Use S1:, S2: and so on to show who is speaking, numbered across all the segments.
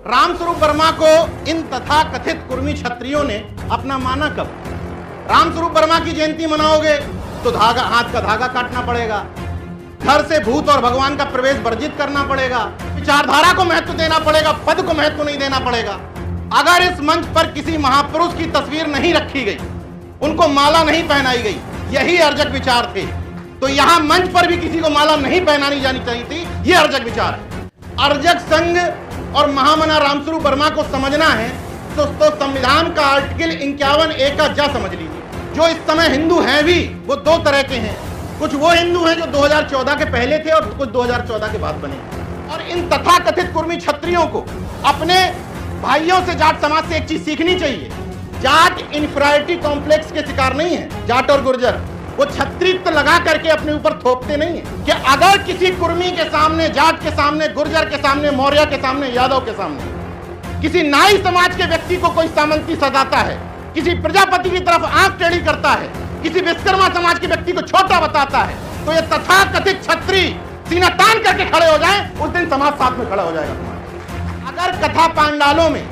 S1: रामस्वरूप वर्मा को इन तथाकथित कुर्मी क्षत्रियों ने अपना माना कब? रामस्वरूप वर्मा की जयंती मनाओगे तो धागा, हाथ का धागा काटना पड़ेगा, घर से भूत और भगवान का प्रवेश वर्जित करना पड़ेगा, विचारधारा को महत्व देना पड़ेगा, पद को महत्व नहीं देना पड़ेगा। अगर इस मंच पर किसी महापुरुष की तस्वीर नहीं रखी गई, उनको माला नहीं पहनाई गई, यही अर्जक विचार थे, तो यहां मंच पर भी किसी को माला नहीं पहनानी जानी चाहिए थी। यह अर्जक विचार है। अर्जक संघ और महामना रामस्वरूप वर्मा को समझना है तो संविधान का आर्टिकल 51A का जा समझ लीजिए। जो इस समय हिंदू हैं भी वो दो तरह के हैं। कुछ वो हिंदू हैं जो 2014 के पहले थे और कुछ 2014 के बाद बने। और इन तथाकथित कुर्मी क्षत्रियों को अपने भाइयों से, जाट समाज से एक चीज सीखनी चाहिए। जाट इंफीरियरिटी कॉम्प्लेक्स के शिकार नहीं है। जाट और गुर्जर वो छत्रीत्व लगा करके अपने ऊपर थोपते नहीं है कि अगर किसी कुर्मी के सामने, जाट के सामने, गुर्जर के सामने, मौर्य के सामने, यादव के सामने किसी नाई समाज के व्यक्ति को कोई सामंती सजाता है, किसी प्रजापति की तरफ आंख टेढ़ी करता है, किसी विश्वकर्मा समाज के व्यक्ति को छोटा बताता है, तो ये तथाकथित छत्री सीना तान करके खड़े हो जाएं, उस दिन समाज साथ में खड़ा हो जाएगा। अगर कथा पांडालों में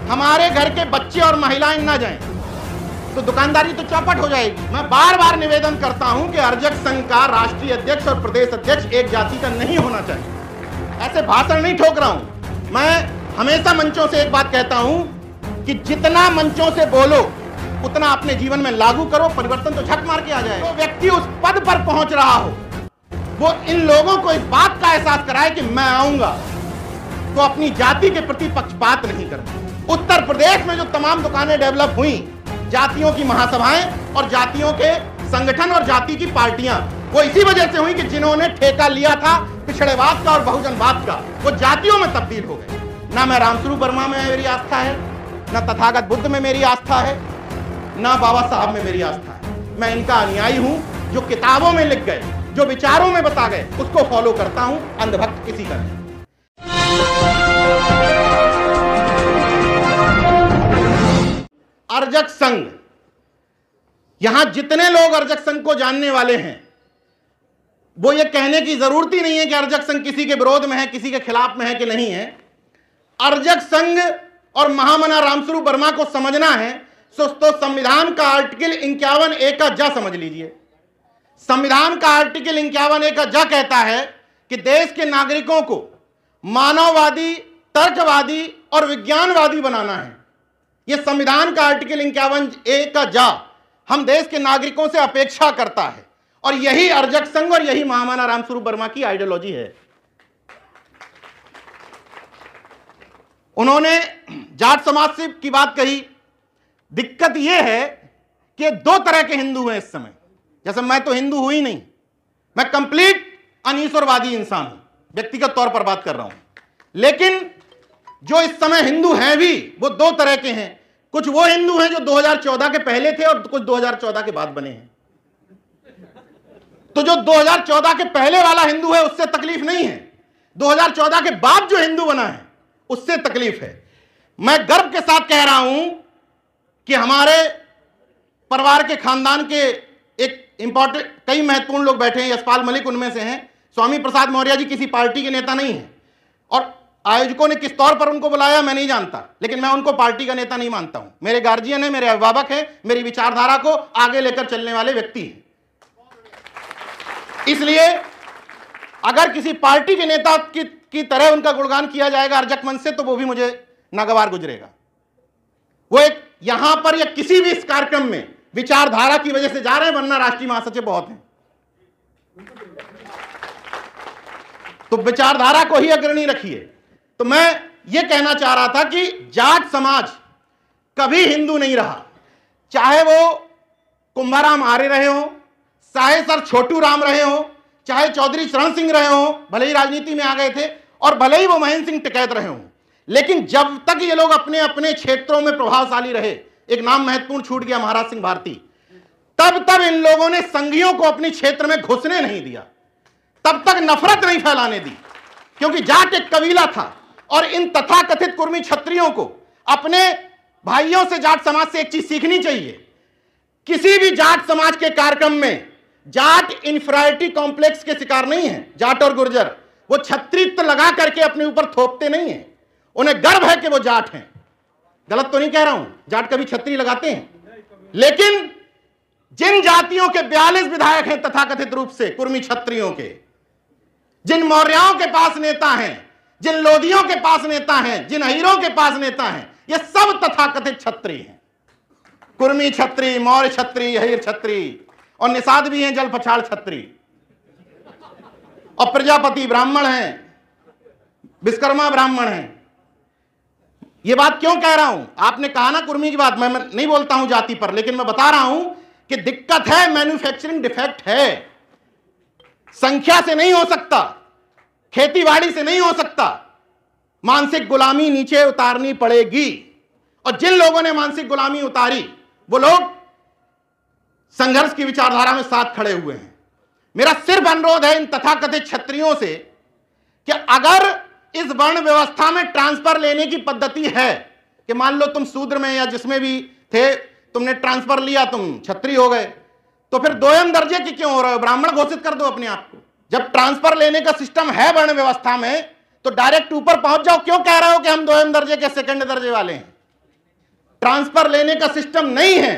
S1: हमारे घर के बच्चे और महिलाएं ना जाएं तो दुकानदारी तो चौपट हो जाएगी। मैं बार बार निवेदन करता हूं कि अर्जक संघ का राष्ट्रीय अध्यक्ष और प्रदेश अध्यक्ष एक जाति का नहीं होना चाहिए। ऐसे भाषण नहीं ठोक रहा हूं। मैं हमेशा मंचों से एक बात कहता हूं कि जितना मंचों से बोलो उतना अपने जीवन में लागू करो, परिवर्तन तो झक मार के आ जाएगा। तो व्यक्ति उस पद पर पहुंच रहा हो, वो इन लोगों को इस बात का एहसास कराए कि मैं आऊंगा तो अपनी जाति के प्रति पक्षपात नहीं करता। उत्तर प्रदेश में जो तमाम दुकानें डेवलप हुई, जातियों की महासभाएं और जातियों के संगठन और जाति की पार्टियां, वो इसी वजह से हुई कि जिन्होंने ठेका लिया था पिछड़ेवाद का और बहुजनवाद का, वो जातियों में तब्दील हो गए। ना मैं रामस्वरूप वर्मा में मेरी आस्था है, ना तथागत बुद्ध में मेरी आस्था है, ना बाबा साहब में मेरी आस्था है। मैं इनका अनुयायी हूं। जो किताबों में लिख गए, जो विचारों में बता गए, उसको फॉलो करता हूं। अंधभक्त किसी का नहीं। अर्जक संघ, यहां जितने लोग अर्जक संघ को जानने वाले हैं वो ये कहने की जरूरत ही नहीं है कि अर्जक संघ किसी के विरोध में है, किसी के खिलाफ में है कि नहीं है। अर्जक संघ और महामना रामस्वरूप वर्मा को समझना है तो संविधान का आर्टिकल 51A का जा समझ लीजिए। संविधान का आर्टिकल 51A का जा कहता है कि देश के नागरिकों को मानववादी, तर्कवादी और विज्ञानवादी बनाना है। यह संविधान का आर्टिकल 51A का जा हम देश के नागरिकों से अपेक्षा करता है, और यही अर्जक संघ और यही महामना रामस्वरूप वर्मा की आइडियोलॉजी है। उन्होंने जाट समाज से की बात कही। दिक्कत यह है कि दो तरह के हिंदू हैं इस समय। जैसे मैं तो हिंदू हुई नहीं, मैं कंप्लीट अनीश्वरवादी इंसान हूं, व्यक्तिगत तौर पर बात कर रहा हूं। लेकिन जो इस समय हिंदू हैं भी वो दो तरह के हैं। कुछ वो हिंदू हैं जो 2014 के पहले थे और कुछ 2014 के बाद बने हैं। तो जो 2014 के पहले वाला हिंदू है उससे तकलीफ नहीं है, 2014 के बाद जो हिंदू बना है उससे तकलीफ है। मैं गर्व के साथ कह रहा हूं कि हमारे परिवार के खानदान के एक इंपॉर्टेंट, कई महत्वपूर्ण लोग बैठे हैं, यशपाल मलिक उनमें से हैं। स्वामी प्रसाद मौर्य जी किसी पार्टी के नेता नहीं है, और आयोजकों ने किस तौर पर उनको बुलाया मैं नहीं जानता, लेकिन मैं उनको पार्टी का नेता नहीं मानता हूं। मेरे गार्जियन है, मेरे अभिभावक हैं, मेरी विचारधारा को आगे लेकर चलने वाले व्यक्ति हैं। इसलिए अगर किसी पार्टी के नेता की तरह उनका गुणगान किया जाएगा अर्जक मंच से, तो वो भी मुझे नागवार गुजरेगा। वो एक यहां पर या किसी भी इस कार्यक्रम में विचारधारा की वजह से जा रहे हैं, वरना राष्ट्रीय महासचिव बहुत हैं। तो विचारधारा को ही अग्रणी रखिए। तो मैं ये कहना चाह रहा था कि जाट समाज कभी हिंदू नहीं रहा, चाहे वो कुंभाराम आर्य रहे हो, चाहे सर छोटू राम रहे हो, चाहे चौधरी चरण सिंह रहे हो, भले ही राजनीति में आ गए थे, और भले ही वो महेंद्र सिंह टिकैत रहे हो, लेकिन जब तक ये लोग अपने अपने क्षेत्रों में प्रभावशाली रहे, एक नाम महत्वपूर्ण छूट गया महाराज सिंह भारती, तब इन लोगों ने संघियों को अपने क्षेत्र में घुसने नहीं दिया, तब तक नफरत नहीं फैलाने दी, क्योंकि जाट एक कबीला था। और इन तथाकथित कुर्मी क्षत्रियों को अपने भाइयों से, जाट समाज से एक चीज सीखनी चाहिए। किसी भी जाट समाज के कार्यक्रम में जाट इंफीरियरिटी कॉम्प्लेक्स के शिकार नहीं है। जाट और गुर्जर वो छत्रीत्व लगा करके अपने ऊपर थोपते नहीं है। उन्हें गर्व है कि वो जाट हैं। गलत तो नहीं कह रहा हूं, जाट कभी छतरी लगाते हैं, लेकिन जिन जातियों के 42 विधायक हैं तथाकथित रूप से कुर्मी छत्रियों के, जिन मौर्यों के पास नेता हैं, जिन लोधियों के पास नेता हैं, जिन अहीरों के पास नेता हैं, ये सब तथाकथित छत्री हैं। कुर्मी छत्री, मौर्य छत्री, अहीर छत्री, और निषाद भी हैं जल पछाड़ छत्री, और प्रजापति ब्राह्मण हैं, विश्वकर्मा ब्राह्मण हैं। ये बात क्यों कह रहा हूं? आपने कहा ना कुर्मी की बात, मैं नहीं बोलता हूं जाति पर, लेकिन मैं बता रहा हूं कि दिक्कत है, मैन्युफैक्चरिंग डिफेक्ट है। संख्या से नहीं हो सकता, खेतीबाड़ी से नहीं हो सकता, मानसिक गुलामी नीचे उतारनी पड़ेगी। और जिन लोगों ने मानसिक गुलामी उतारी वो लोग संघर्ष की विचारधारा में साथ खड़े हुए हैं। मेरा सिर्फ अनुरोध है इन तथाकथित क्षत्रियों से कि अगर इस वर्ण व्यवस्था में ट्रांसफर लेने की पद्धति है कि मान लो तुम शूद्र में या जिसमें भी थे, तुमने ट्रांसफर लिया, तुम छत्री हो गए, तो फिर दोयम दर्जे के क्यों हो रहे हो? ब्राह्मण घोषित कर दो अपने आप को। जब ट्रांसफर लेने का सिस्टम है वर्ण व्यवस्था में, तो डायरेक्ट ऊपर पहुंच जाओ। क्यों कह रहे हो कि हम दोयम दर्जे के सेकंड दर्जे वाले हैं? ट्रांसफर लेने का सिस्टम नहीं है।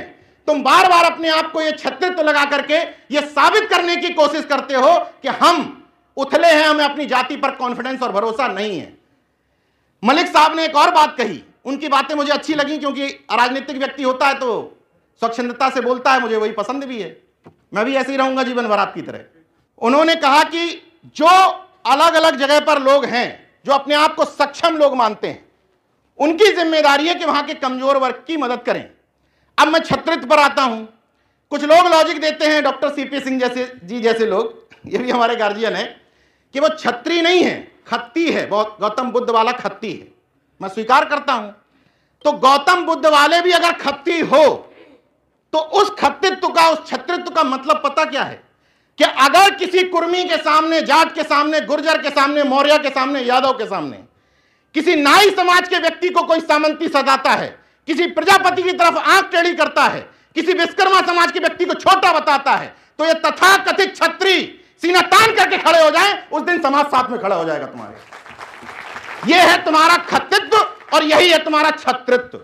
S1: तुम बार बार अपने आप को यह छत्रित्व लगा करके यह साबित करने की कोशिश करते हो कि हम उथले हैं, हमें अपनी जाति पर कॉन्फिडेंस और भरोसा नहीं है। मलिक साहब ने एक और बात कही, उनकी बातें मुझे अच्छी लगी, क्योंकि राजनीतिक व्यक्ति होता है तो स्वच्छंदता से बोलता है, मुझे वही पसंद भी है। मैं भी ऐसे ही रहूंगा जीवन भर आपकी तरह। उन्होंने कहा कि जो अलग अलग जगह पर लोग हैं, जो अपने आप को सक्षम लोग मानते हैं, उनकी जिम्मेदारी है कि वहां के कमजोर वर्ग की मदद करें। अब मैं छत्रित्व पर आता हूं। कुछ लोग लॉजिक देते हैं, डॉक्टर सीपी सिंह जैसे लोग, ये भी हमारे गार्जियन है, कि वो छत्री नहीं है, खत्ती है, बहुत गौतम बुद्ध वाला खत्ती है। मैं स्वीकार करता हूं। तो गौतम बुद्ध वाले भी अगर खत्ती हो तो उस खत्तित्व का, उस छत्रित्व का मतलब पता क्या है? कि अगर किसी कुर्मी के सामने, जाट के सामने, गुर्जर के सामने, मौर्य के सामने, यादव के सामने, किसी नाई समाज के व्यक्ति को कोई सामंती सजाता है, किसी प्रजापति की तरफ आंख टेढ़ी करता है, किसी विश्वकर्मा समाज के व्यक्ति को छोटा बताता है, तो ये तथाकथित छत्री सीना तान करके खड़े हो जाए, उस दिन समाज साथ में खड़ा हो जाएगा तुम्हारे। यह है तुम्हारा खत्तित्व और यही है तुम्हारा छत्रित्व।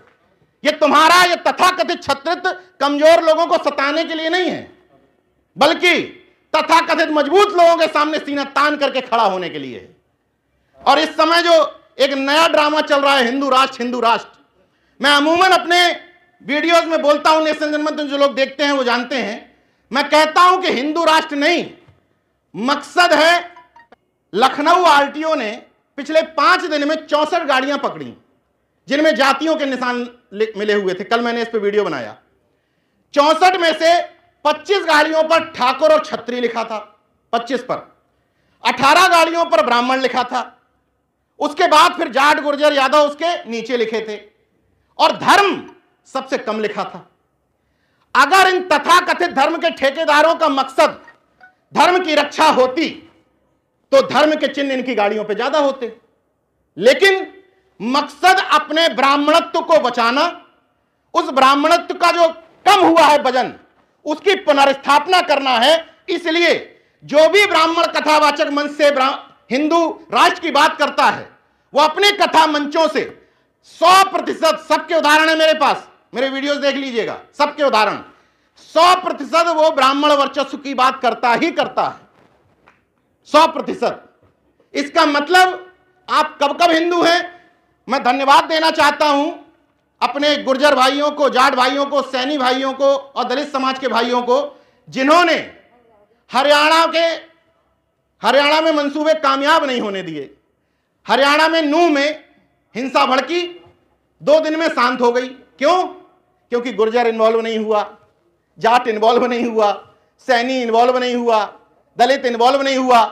S1: ये तुम्हारा ये तथाकथित छत्रित्व कमजोर लोगों को सताने के लिए नहीं है, बल्कि तथाकथित मजबूत लोगों के सामने सीना तान करके खड़ा होने के लिए है। और इस समय जो एक नया ड्रामा चल रहा है, हिंदू राष्ट्र, हिंदू राष्ट्र, मैं अमूमन अपने वीडियोस में बोलता हूं, नेशनल जनमत जो लोग देखते हैं वो जानते हैं, मैं कहता हूं कि हिंदू राष्ट्र नहीं, मकसद है। लखनऊ आरटीओ ने पिछले 5 दिन में 64 गाड़ियां पकड़ी जिनमें जातियों के निशान मिले हुए थे। कल मैंने इस पे वीडियो बनाया। 64 में से 25 गाड़ियों पर ठाकुर और छत्री लिखा था, 25 पर 18 गाड़ियों पर ब्राह्मण लिखा था। उसके बाद फिर जाट, गुर्जर, यादव उसके नीचे लिखे थे, और धर्म सबसे कम लिखा था। अगर इन तथाकथित धर्म के ठेकेदारों का मकसद धर्म की रक्षा होती तो धर्म के चिन्ह इनकी गाड़ियों पे ज्यादा होते, लेकिन मकसद अपने ब्राह्मणत्व को बचाना, उस ब्राह्मणत्व का जो कम हुआ है वजन, उसकी पुनर्स्थापना करना है। इसलिए जो भी ब्राह्मण कथावाचक मंच से हिंदू राष्ट्र की बात करता है, वो अपने कथा मंचों से 100%, सबके उदाहरण है मेरे पास, मेरे वीडियोस देख लीजिएगा, सबके उदाहरण, 100% वो ब्राह्मण वर्चस्व की बात करता ही करता है, 100%। इसका मतलब आप कब कब हिंदू हैं? मैं धन्यवाद देना चाहता हूं अपने गुर्जर भाइयों को, जाट भाइयों को, सैनी भाइयों को और दलित समाज के भाइयों को, जिन्होंने हरियाणा में मंसूबे कामयाब नहीं होने दिए। हरियाणा में नूह में हिंसा भड़की, 2 दिन में शांत हो गई। क्यों? क्योंकि गुर्जर इन्वॉल्व नहीं हुआ, जाट इन्वॉल्व नहीं हुआ, सैनी इन्वॉल्व नहीं हुआ, दलित इन्वॉल्व नहीं हुआ।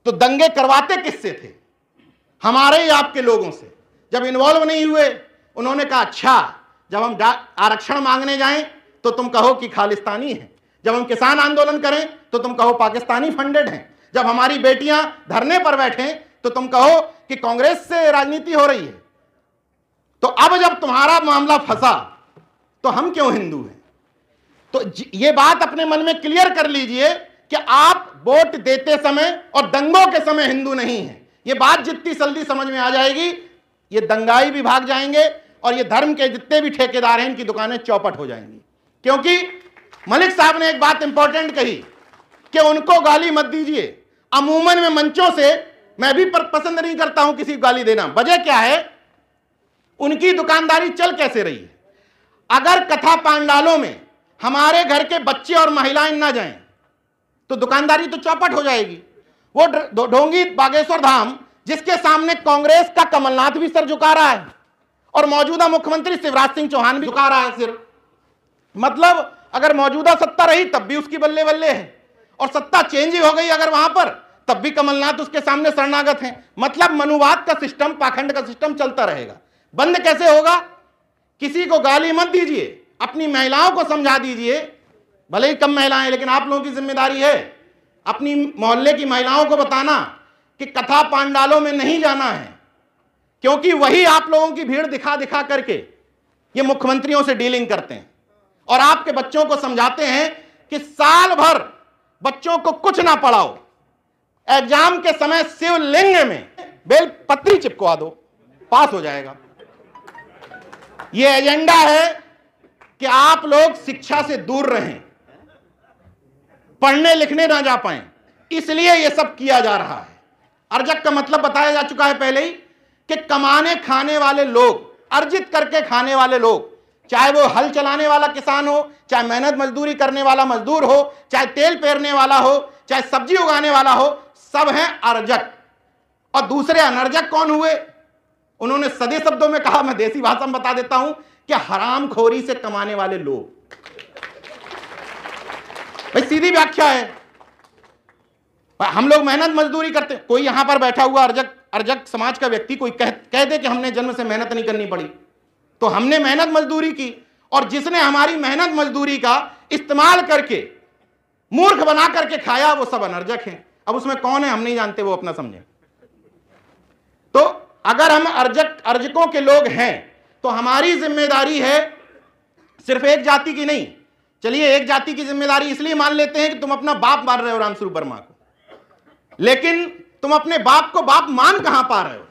S1: तो दंगे करवाते किससे थे? हमारे ही आपके लोगों से। जब इन्वॉल्व नहीं हुए, उन्होंने कहा अच्छा, जब हम आरक्षण मांगने जाएं तो तुम कहो कि खालिस्तानी है, जब हम किसान आंदोलन करें तो तुम कहो पाकिस्तानी फंडेड हैं, जब हमारी बेटियां धरने पर बैठें तो तुम कहो कि कांग्रेस से राजनीति हो रही है। तो अब जब तुम्हारा मामला फंसा तो हम क्यों हिंदू हैं? तो ये बात अपने मन में क्लियर कर लीजिए कि आप वोट देते समय और दंगों के समय हिंदू नहीं हैं, ये बात जितनी जल्दी समझ में आ जाएगी, ये दंगाई भी भाग जाएंगे और ये धर्म के जितने भी ठेकेदार हैं इनकी दुकानें चौपट हो जाएंगी। क्योंकि मलिक साहब ने एक बात इंपॉर्टेंट कही कि उनको गाली मत दीजिए। अमूमन में मंचों से मैं भी पसंद नहीं करता हूं किसी को गाली देना। वजह क्या है, उनकी दुकानदारी चल कैसे रही है। अगर कथा पांडालों में हमारे घर के बच्चे और महिलाएं ना जाएं तो दुकानदारी तो चौपट हो जाएगी। वो ढोंगी बागेश्वर धाम जिसके सामने कांग्रेस का कमलनाथ भी सर झुका रहा है और मौजूदा मुख्यमंत्री शिवराज सिंह चौहान भी झुका रहा है सिर। मतलब अगर मौजूदा सत्ता रही तब भी उसकी बल्ले बल्ले है और सत्ता चेंज ही हो गई अगर वहां पर, तब भी कमलनाथ उसके सामने शरणागत हैं। मतलब मनुवाद का सिस्टम, पाखंड का सिस्टम चलता रहेगा। बंद कैसे होगा? किसी को गाली मत दीजिए, अपनी महिलाओं को समझा दीजिए। भले ही कम महिलाएं, लेकिन आप लोगों की जिम्मेदारी है अपनी मोहल्ले की महिलाओं को बताना कि कथा पांडालों में नहीं जाना है, क्योंकि वही आप लोगों की भीड़ दिखा दिखा करके ये मुख्यमंत्रियों से डीलिंग करते हैं और आपके बच्चों को समझाते हैं कि साल भर बच्चों को कुछ ना पढ़ाओ, एग्जाम के समय शिवलिंग में बेल पत्री चिपकवा दो, पास हो जाएगा। यह एजेंडा है कि आप लोग शिक्षा से दूर रहें, पढ़ने लिखने ना जा पाएं, इसलिए यह सब किया जा रहा है। अर्जक का मतलब बताया जा चुका है पहले ही कि कमाने खाने वाले लोग, अर्जित करके खाने वाले लोग, चाहे वो हल चलाने वाला किसान हो, चाहे मेहनत मजदूरी करने वाला मजदूर हो, चाहे तेल पेरने वाला हो, चाहे सब्जी उगाने वाला हो, सब हैं अर्जक। और दूसरे अनर्जक कौन हुए? उन्होंने सदे शब्दों में कहा, मैं देसी भाषा में बता देता हूं कि हरामखोरी से कमाने वाले लोग। भाई सीधी व्याख्या है। हम लोग मेहनत मजदूरी करते, कोई यहां पर बैठा हुआ अर्जक समाज का व्यक्ति कोई कह दे कि हमने जन्म से मेहनत नहीं करनी पड़ी, तो हमने मेहनत मजदूरी की, और जिसने हमारी मेहनत मजदूरी का इस्तेमाल करके मूर्ख बना करके खाया वो सब अनर्जक हैं। अब उसमें कौन है हम नहीं जानते, वो अपना समझे। तो अगर हम अर्जकों के लोग हैं तो हमारी जिम्मेदारी है सिर्फ एक जाति की नहीं। चलिए एक जाति की जिम्मेदारी इसलिए मान लेते हैं कि तुम अपना बाप मान रहे हो रामस्वरूप वर्मा को, लेकिन तुम अपने बाप को बाप मान कहां पा रहे हो?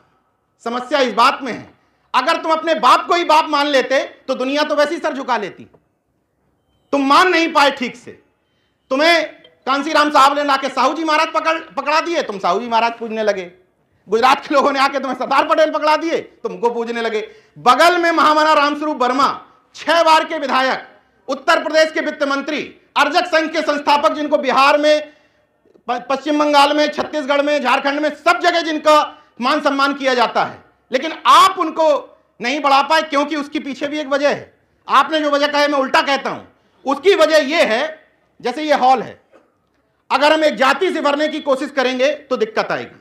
S1: समस्या इस बात में है। अगर तुम अपने बाप को ही बाप मान लेते तो दुनिया तो वैसे ही सर झुका लेती। तुम मान नहीं पाए ठीक से, तुम्हें कांसीराम साहब ने लाके साहू जी महाराज पकड़ा दिए, तुम साहू जी महाराज पूजने लगे। गुजरात के लोगों ने आके तुम्हें सरदार पटेल पकड़ा दिए, तुमको पूजने लगे। बगल में महामना रामस्वरूप वर्मा 6 बार के विधायक, उत्तर प्रदेश के वित्त मंत्री, अर्जक संघ के संस्थापक, जिनको बिहार में, पश्चिम बंगाल में, छत्तीसगढ़ में, झारखंड में सब जगह जिनका मान सम्मान किया जाता है, लेकिन आप उनको नहीं बढ़ा पाए। क्योंकि उसके पीछे भी एक वजह है। आपने जो वजह कहा है मैं उल्टा कहता हूं। उसकी वजह यह है, जैसे ये हॉल है, अगर हम एक जाति से भरने की कोशिश करेंगे तो दिक्कत आएगी।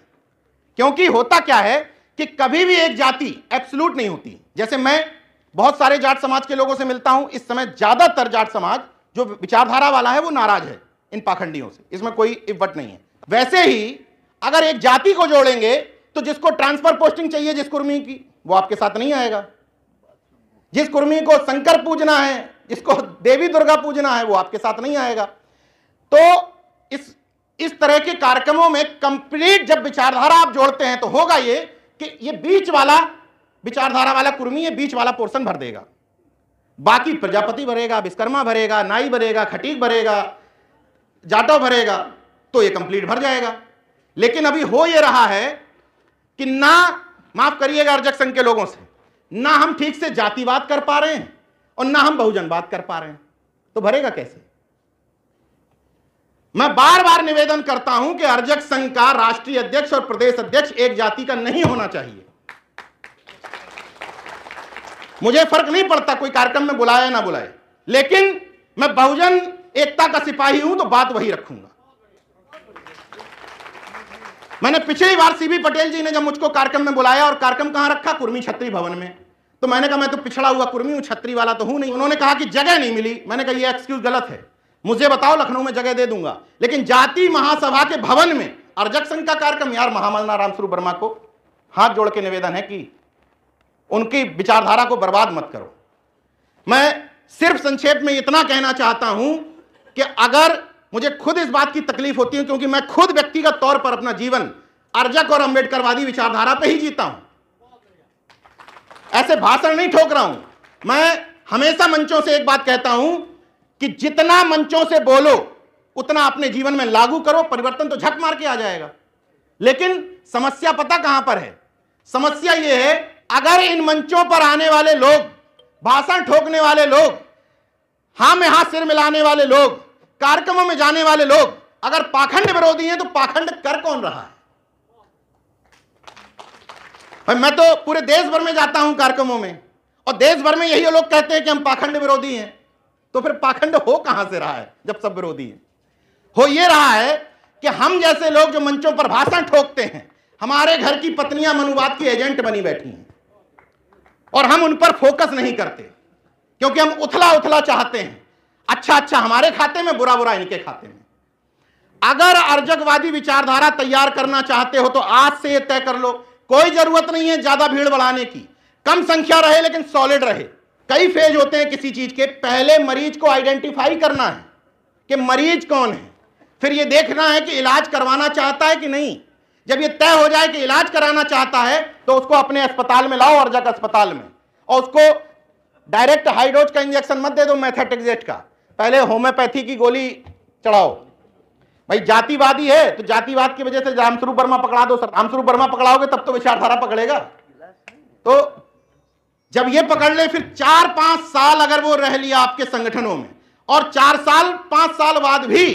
S1: क्योंकि होता क्या है कि कभी भी एक जाति एब्सोल्यूट नहीं होती। जैसे मैं बहुत सारे जाट समाज के लोगों से मिलता हूं, इस समय ज्यादातर जाट समाज जो विचारधारा वाला है वो नाराज है इन पाखंडियों से, इसमें कोई इफ्फट नहीं है। वैसे ही अगर एक जाति को जोड़ेंगे तो जिसको ट्रांसफर पोस्टिंग चाहिए जिस कुर्मी की, वो आपके साथ नहीं आएगा। जिस कुर्मी को शंकर पूजना है, जिसको देवी दुर्गा पूजना है, वो आपके साथ नहीं आएगा। तो इस तरह के कार्यक्रमों में कंप्लीट जब विचारधारा आप जोड़ते हैं तो होगा ये कि ये बीच वाला विचारधारा वाला कुर्मी ये बीच वाला पोर्शन भर देगा, बाकी प्रजापति भरेगा, विश्वकर्मा भरेगा, नाई भरेगा, खटीक भरेगा, जाटव भरेगा, तो ये कंप्लीट भर जाएगा। लेकिन अभी हो ये रहा है कि ना, माफ करिएगा अर्जक संघ के लोगों से, ना हम ठीक से जातिवाद कर पा रहे हैं और ना हम बहुजनवाद कर पा रहे हैं, तो भरेगा कैसे? मैं बार बार निवेदन करता हूं कि अर्जक संघ का राष्ट्रीय अध्यक्ष और प्रदेश अध्यक्ष एक जाति का नहीं होना चाहिए। मुझे फर्क नहीं पड़ता कोई कार्यक्रम में बुलाए ना बुलाए, लेकिन मैं बहुजन एकता का सिपाही हूं तो बात वही रखूंगा। मैंने पिछली बार सीबी पटेल जी ने जब मुझको कार्यक्रम में बुलाया, और कार्यक्रम कहां रखा? कुर्मी छत्री भवन में। तो मैंने कहा मैं तो पिछड़ा हुआ कुर्मी हूं, छत्री वाला तो हूं नहीं। उन्होंने कहा कि जगह नहीं मिली। मैंने कहा ये एक्सक्यूज गलत है, मुझे बताओ लखनऊ में जगह दे दूंगा। लेकिन जाति महासभा के भवन में अर्जक संघ का कार्यक्रम, यार महामना रामस्वरूप वर्मा को हाथ जोड़ के निवेदन है कि उनकी विचारधारा को बर्बाद मत करो। मैं सिर्फ संक्षेप में इतना कहना चाहता हूं कि अगर मुझे खुद इस बात की तकलीफ होती है, क्योंकि मैं खुद व्यक्तिगत तौर पर अपना जीवन अर्जक और अंबेडकरवादी विचारधारा पे ही जीता हूं। ऐसे भाषण नहीं ठोक रहा हूं। मैं हमेशा मंचों से एक बात कहता हूं कि जितना मंचों से बोलो उतना अपने जीवन में लागू करो, परिवर्तन तो झक मार के आ जाएगा। लेकिन समस्या पता कहां पर है? समस्या यह है, अगर इन मंचों पर आने वाले लोग, भाषण ठोकने वाले लोग, हां में हां सिर मिलाने वाले लोग, कार्यक्रमों में जाने वाले लोग अगर पाखंड विरोधी हैं तो पाखंड कर कौन रहा है? मैं तो पूरे देश भर में जाता हूं कार्यक्रमों में, और देश भर में यही लोग कहते हैं कि हम पाखंड विरोधी हैं। तो फिर पाखंड हो कहां से रहा है जब सब विरोधी हैं? हो यह रहा है कि हम जैसे लोग जो मंचों पर भाषण ठोकते हैं, हमारे घर की पत्नियां मनुवाद की एजेंट बनी बैठी हैं और हम उन पर फोकस नहीं करते, क्योंकि हम उथला उथला चाहते हैं। अच्छा अच्छा हमारे खाते में, बुरा बुरा इनके खाते में। अगर अर्जकवादी विचारधारा तैयार करना चाहते हो तो आज से यह तय कर लो, कोई जरूरत नहीं है ज्यादा भीड़ बढ़ाने की, कम संख्या रहे लेकिन सॉलिड रहे। कई फेज होते हैं किसी चीज के। पहले मरीज को आइडेंटिफाई करना है कि मरीज कौन है, फिर यह देखना है कि इलाज करवाना चाहता है कि नहीं। जब यह तय हो जाए कि इलाज कराना चाहता है तो उसको अपने अस्पताल में लाओ, अर्जक अस्पताल में, और उसको डायरेक्ट हाईडोज का इंजेक्शन मत दे दो मेथाट्रेक्सेट का, पहले होम्योपैथी की गोली चढ़ाओ। भाई जातिवादी है तो जातिवाद की वजह से रामस्वरूप वर्मा पकड़ा दो। रामस्वरूप वर्मा पकड़ाओगे तब तो विचारधारा पकड़ेगा। तो जब ये पकड़ ले, फिर 4-5 साल अगर वो रह लिया आपके संगठनों में, और 4-5 साल बाद भी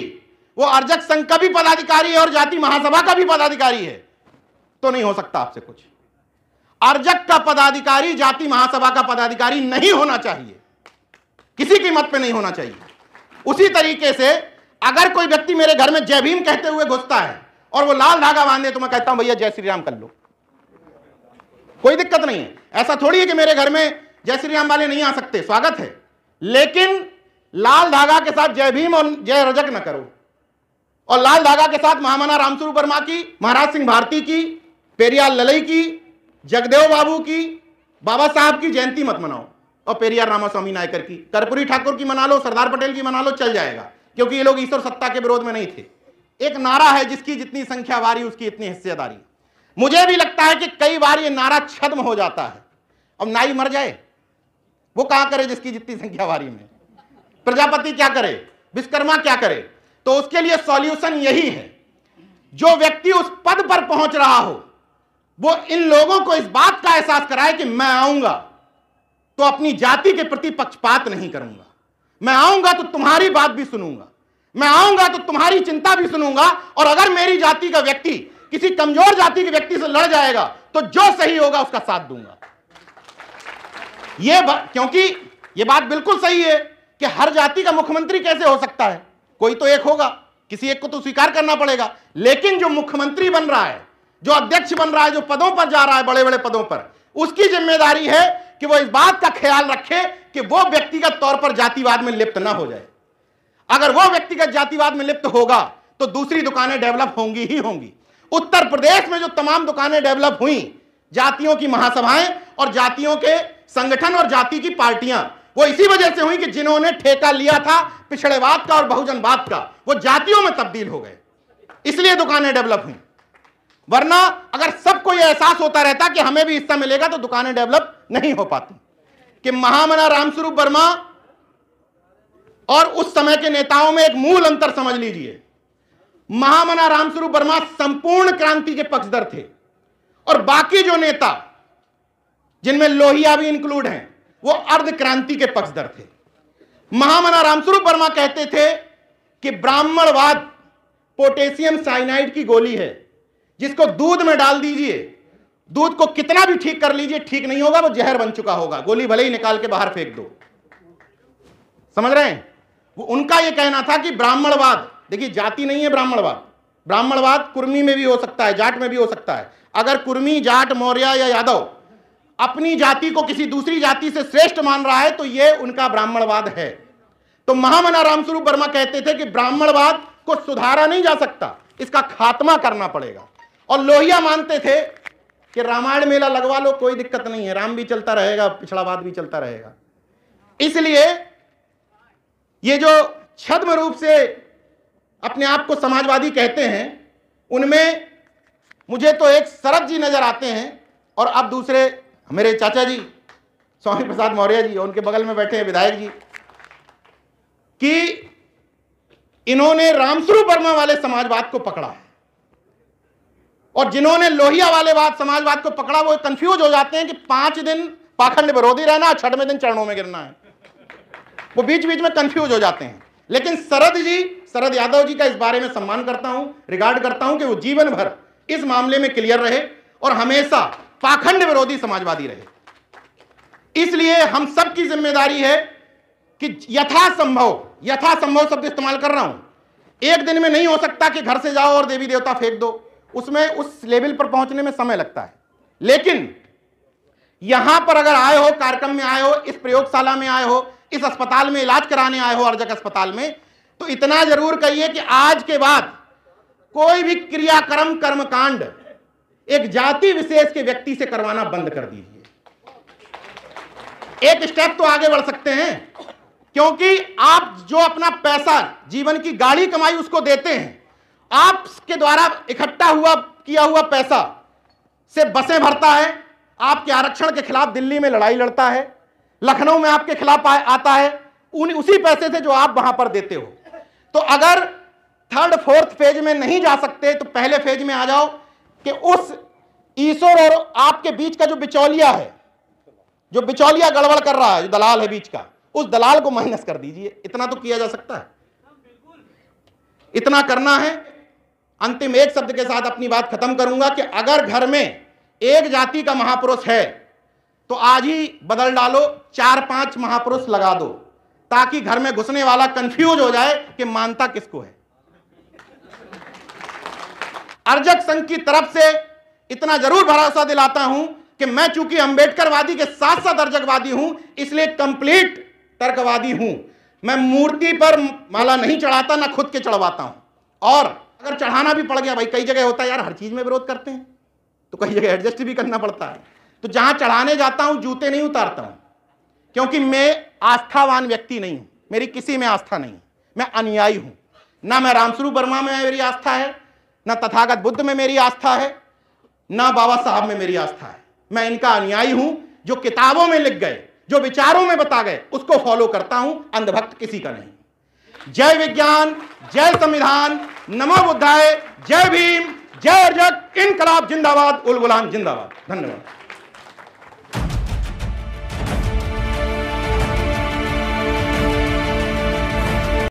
S1: वो अर्जक संघ का भी पदाधिकारी है और जाति महासभा का भी पदाधिकारी है, तो नहीं हो सकता आपसे कुछ। अर्जक का पदाधिकारी जाति महासभा का पदाधिकारी नहीं होना चाहिए, किसी कीमत पे नहीं होना चाहिए। उसी तरीके से अगर कोई व्यक्ति मेरे घर में जय भीम कहते हुए घुसता है और वो लाल धागा बांधे तो मैं कहता हूं भैया जय श्री राम कर लो, कोई दिक्कत नहीं है। ऐसा थोड़ी है कि मेरे घर में जय श्री राम वाले नहीं आ सकते, स्वागत है, लेकिन लाल धागा के साथ जय भीम और जय रजक न करो, और लाल धागा के साथ महामना रामस्वरूप वर्मा की, महाराज सिंह भारती की, पेरियार ललई की, जगदेव बाबू की, बाबा साहब की जयंती मत मनाओ, और पेरियार रामास्वामी नायकर की, कर्पूरी ठाकुर की मना लो, सरदार पटेल की मना लो, चल जाएगा, क्योंकि ये लोग ईश्वर सत्ता के विरोध में नहीं थे। एक नारा है जिसकी जितनी संख्या वारी उसकी इतनी हिस्सेदारी। मुझे भी लगता है कि कई बार ये नारा छद्म हो जाता है। अब नाई मर जाए, वो कहां करे जिसकी जितनी संख्या वारी में? प्रजापति क्या करे, विश्वकर्मा क्या करे? तो उसके लिए सॉल्यूशन यही है, जो व्यक्ति उस पद पर पहुंच रहा हो वो इन लोगों को इस बात का एहसास कराए कि मैं आऊंगा तो अपनी जाति के प्रति पक्षपात नहीं करूंगा, मैं आऊंगा तो तुम्हारी बात भी सुनूंगा, मैं आऊंगा तो तुम्हारी चिंता भी सुनूंगा, और अगर मेरी जाति का व्यक्ति किसी कमजोर जाति के व्यक्ति से लड़ जाएगा तो जो सही होगा उसका साथ दूंगा। क्योंकि यह बात बिल्कुल सही है कि हर जाति का मुख्यमंत्री कैसे हो सकता है, कोई तो एक होगा, किसी एक को तो स्वीकार करना पड़ेगा। लेकिन जो मुख्यमंत्री बन रहा है, जो अध्यक्ष बन रहा है, जो पदों पर जा रहा है, बड़े बड़े पदों पर, उसकी जिम्मेदारी है कि वो इस बात का ख्याल रखे कि वो व्यक्तिगत तौर पर जातिवाद में लिप्त ना हो जाए। अगर वो व्यक्तिगत जातिवाद में लिप्त होगा तो दूसरी दुकानें डेवलप होंगी ही होंगी। उत्तर प्रदेश में जो तमाम दुकानें डेवलप हुई, जातियों की महासभाएं और जातियों के संगठन और जाति की पार्टियां, वो इसी वजह से हुई कि जिन्होंने ठेका लिया था पिछड़ेवाद का और बहुजनवाद का, वो जातियों में तब्दील हो गए, इसलिए दुकानें डेवलप हुई। वरना अगर सबको यह एहसास होता रहता कि हमें भी हिस्सा मिलेगा तो दुकानें डेवलप नहीं हो पाती। कि महामना रामस्वरूप वर्मा और उस समय के नेताओं में एक मूल अंतर समझ लीजिए। महामना रामस्वरूप वर्मा संपूर्ण क्रांति के पक्षधर थे, और बाकी जो नेता, जिनमें लोहिया भी इंक्लूड हैं, वो अर्ध क्रांति के पक्षधर थे। महामना रामस्वरूप वर्मा कहते थे कि ब्राह्मणवाद पोटेशियम साइनाइड की गोली है, जिसको दूध में डाल दीजिए, दूध को कितना भी ठीक कर लीजिए, ठीक नहीं होगा, वो जहर बन चुका होगा, गोली भले ही निकाल के बाहर फेंक दो। समझ रहे हैं? वो उनका यह कहना था कि ब्राह्मणवाद, देखिए जाति नहीं है ब्राह्मणवाद, ब्राह्मणवाद कुर्मी में भी हो सकता है, जाट में भी हो सकता है। अगर कुर्मी, जाट, मौर्य या यादव अपनी जाति को किसी दूसरी जाति से श्रेष्ठ मान रहा है तो यह उनका ब्राह्मणवाद है। तो महामना रामस्वरूप वर्मा कहते थे कि ब्राह्मणवाद को सुधारा नहीं जा सकता, इसका खात्मा करना पड़ेगा। और लोहिया मानते थे कि रामायण मेला लगवा लो, कोई दिक्कत नहीं है, राम भी चलता रहेगा, पिछड़ावाद भी चलता रहेगा। इसलिए ये जो छद्म रूप से अपने आप को समाजवादी कहते हैं, उनमें मुझे तो एक शरद जी नजर आते हैं, और अब दूसरे मेरे चाचा जी स्वामी प्रसाद मौर्य जी, उनके बगल में बैठे हैं विधायक जी, कि इन्होंने रामस्वरूप वर्मा वाले समाजवाद को पकड़ा, और जिन्होंने लोहिया वाले समाजवाद को पकड़ा वो कंफ्यूज हो जाते हैं कि 5 दिन पाखंड विरोधी रहना, 6वें दिन चरणों में गिरना है। वो बीच बीच में कंफ्यूज हो जाते हैं। लेकिन शरद यादव जी का इस बारे में सम्मान करता हूं, रिगार्ड करता हूं कि वो जीवन भर इस मामले में क्लियर रहे और हमेशा पाखंड विरोधी समाजवादी रहे। इसलिए हम सबकी जिम्मेदारी है कि यथासंभव शब्द इस्तेमाल कर रहा हूं, एक दिन में नहीं हो सकता कि घर से जाओ और देवी देवता फेंक दो, उसमें उस लेवल पर पहुंचने में समय लगता है। लेकिन यहां पर अगर आए हो, कार्यक्रम में आए हो, इस प्रयोगशाला में आए हो, इस अस्पताल में इलाज कराने आए हो, अर्जक अस्पताल में, तो इतना जरूर कहिए कि आज के बाद कोई भी क्रियाक्रम कर्मकांड एक जाति विशेष के व्यक्ति से करवाना बंद कर दीजिए। एक स्टेप तो आगे बढ़ सकते हैं, क्योंकि आप जो अपना पैसा, जीवन की गाड़ी कमाई उसको देते हैं, आपके द्वारा इकट्ठा किया हुआ पैसा से बसें भरता है, आपके आरक्षण के खिलाफ दिल्ली में लड़ाई लड़ता है, लखनऊ में आपके खिलाफ आता है, उसी पैसे से जो आप वहां पर देते हो। तो अगर 3rd 4th फेज में नहीं जा सकते तो पहले फेज में आ जाओ कि उस ईश्वर और आपके बीच का जो बिचौलिया है, जो बिचौलिया गड़बड़ कर रहा है, जो दलाल है बीच का, उस दलाल को माइनस कर दीजिए। इतना तो किया जा सकता है, इतना करना है। अंतिम एक शब्द के साथ अपनी बात खत्म करूंगा कि अगर घर में एक जाति का महापुरुष है तो आज ही बदल डालो, 4-5 महापुरुष लगा दो, ताकि घर में घुसने वाला कंफ्यूज हो जाए कि मानता किसको है। अर्जक संघ की तरफ से इतना जरूर भरोसा दिलाता हूं कि मैं चूंकि अंबेडकरवादी के साथ साथ अर्जकवादी हूं, इसलिए कंप्लीट तर्कवादी हूं। मैं मूर्ति पर माला नहीं चढ़ाता, ना खुद के चढ़वाता हूं। और अगर चढ़ाना भी पड़ गया, भाई कई जगह होता है यार, हर चीज में विरोध करते हैं तो कई जगह एडजस्ट भी करना पड़ता है। तो जहां चढ़ाने जाता हूं जूते नहीं उतारता हूं, क्योंकि मैं आस्थावान व्यक्ति नहीं हूं, मेरी किसी में आस्था नहीं, मैं अनुयायी हूं। ना मैं रामस्वरूप वर्मा में मेरी आस्था है, ना तथागत बुद्ध में मेरी आस्था है, ना बाबा साहब में मेरी आस्था है। मैं इनका अनुयायी हूं, जो किताबों में लिख गए, जो विचारों में बता गए, उसको फॉलो करता हूं, अंधभक्त किसी का नहीं। जय विज्ञान, जय संविधान, नमो बुद्धाय, जय भीम, जय अर्जक, इनकलाब जिंदाबाद, उल गुलाम जिंदाबाद। धन्यवाद।